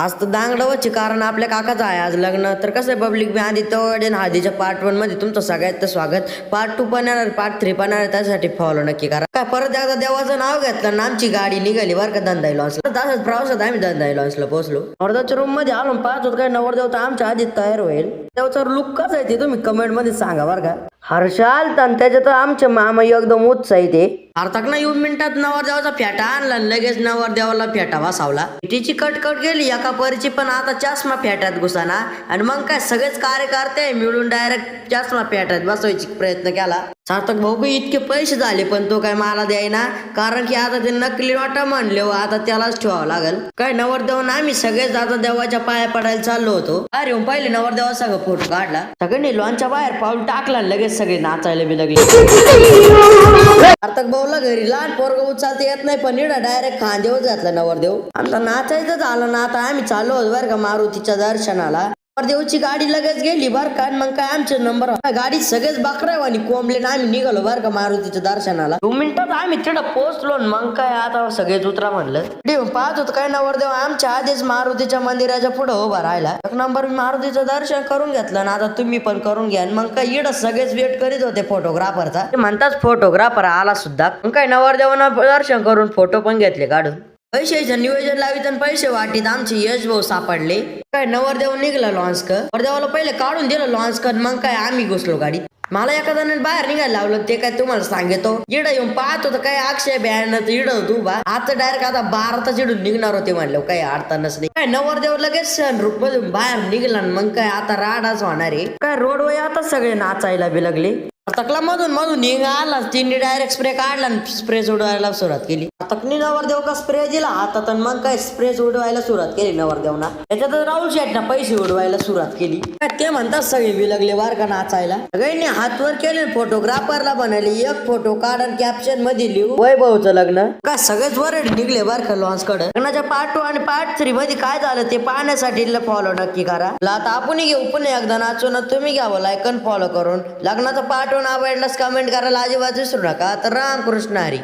आज तर दांगडवाची कारण आपल्या काकाचं आहे आज लग्न. तर कसं आहे पब्लिक मी आधी तवड आधीच्या पार्ट 1 मध्ये तुमचं सगळ्यात स्वागत. पार्ट 2 पण येणार, पार्ट 3 पण येणार, त्यासाठी फॉलो नक्की करा. काय परत एकदा देवाचं नाव घेतलं ना आमची गाडी निघाली बरं का धंदाई लॉन्सला. तसंच प्रवासात आम्ही धंदाई लॉन्सला पोहोचलो. नवरदेवच्या रूम मध्ये आलो, पाहत होत काय नवरदेव तर आमच्या आधीच तयार होईल. देवाचा लुक कसा आहे ते तुम्ही कमेंट मध्ये सांगा बरं का. हर्षाल तर त्याच्यात आमचे मामा एकदम उत्साहित आहे. अर्थात ना 1 मिनिटात नवरदेवाचा फेटा आणला, लगेच नवरदेवाला फेटा वासावला. तिची कटकट गेली एका परीची, पण आता चष्मा फेट्यात घुसाना. आणि मग काय सगळेच कार्यकर्ते मिळून डायरेक्ट चष्मा फेट्यात बसवायची प्रयत्न केला. सार्थक भाऊ बी इतके पैसे झाले पण तो काय मला द्यायना, कारण की आता ते नकली नोटा म्हणले आता त्यालाच ठेवावं लागल. काय नवरदेवानं आम्ही सगळेच आता देवाच्या पाया पडायला चाललो होतो. अरे पहिले नवरदेवा सगळं फोटो काढला, सगळ्यांनी लॉनच्या बाहेर पाऊल टाकला, लगेच सगळे नाचायला बी लागले. सार्थक भाऊला घरी लहान पोरग उचलता येत नाही, पण इडा डायरेक्ट खांदेवर घातला नवरदेव. आता नाचायचं झालं ना, आता आम्ही चाललो होतो बरं का मारुतीच्या दर्शनाला. नवरदेवची गाडी लगेच गेली बर का. मग काय आमचे नंबर गाडी सगळेच बाकरावानी कोंबले ना, आम्ही निघालो बर का मारुतीच्या दर्शनाला. 2 मिनिटात आम्ही तिथं पोहोचलो. मग काय आता सगळेच उतरा म्हणलं. पाहत होत काय नवरदेव आमच्या आधीच मारुतीच्या मंदिराच्या पुढे उभा राहिला. 1 नंबर मारुतीचं दर्शन करून घेतलं ना, आता तुम्ही पण करून घ्या. मग काय इकडं सगळेच वेट करीत होते फोटोग्राफरचा. म्हणतात फोटोग्राफर आला सुद्धा. मग काय नवरदेवानं दर्शन करून फोटो पण घेतले काढून. पैशाचं नियोजन लावित आणि पैसे वाटीत आमचे यश भाऊ सापडले. काय नवरदेव निघला लॉन्च कर, नवरदेवाला पहिले काढून दिलं लॉन्च कर. मग काय आम्ही घुसलो गाडीत. मला एका जणांनी बाहेर निघायला लावलं, ते काय तुम्हाला सांगतो. इडं येऊन पाहत होतं काय अक्षय बॅन इडं होतो बा. आता डायरेक्ट आता 12 तास इडून निघणार होते म्हणलं, काही अडचणच नाही. काय नवरदेव लगेच सनरूफ मधून बाहेर निघला. मग काय आता राडाच होणार आहे. काय रोड वर आता सगळे नाचायला बी लागले. तकला मधून मधून निघा आला, तिने डायरेक्ट स्प्रे काढला आणि स्प्रे उडवायला सुरुवात केली. तकनी नवरदेव का स्प्रे दिला हातात, मग काय स्प्रे उडवायला सुरुवात केली नवरदेवना. त्याच्यात राहुल शेटना पैसे उडवायला सुरुवात केली. ते म्हणतात सगळे विलगले वार का नाचायला. सगळ्यांनी हात वर केले, फोटोग्राफरला बनायले एक फोटो काढ आणि कॅप्शन मध्ये लिहू वैभवचं लग्न. काय सगळेच वर निघले बार का लॉन्च कडे. लग्नाच्या पार्ट 2 आणि पार्ट 3 मध्ये काय झालं ते पाहण्यासाठी फॉलो नक्की करा. आता आपण घेऊ पुन्हा एकदा नाचून, तुम्ही घ्यावं लाईक आणि फॉलो करून. लग्नाचा पार्ट 1 आवडलाच कमेंट करायला अजिबात विसरू नका. तर रामकृष्ण हरी.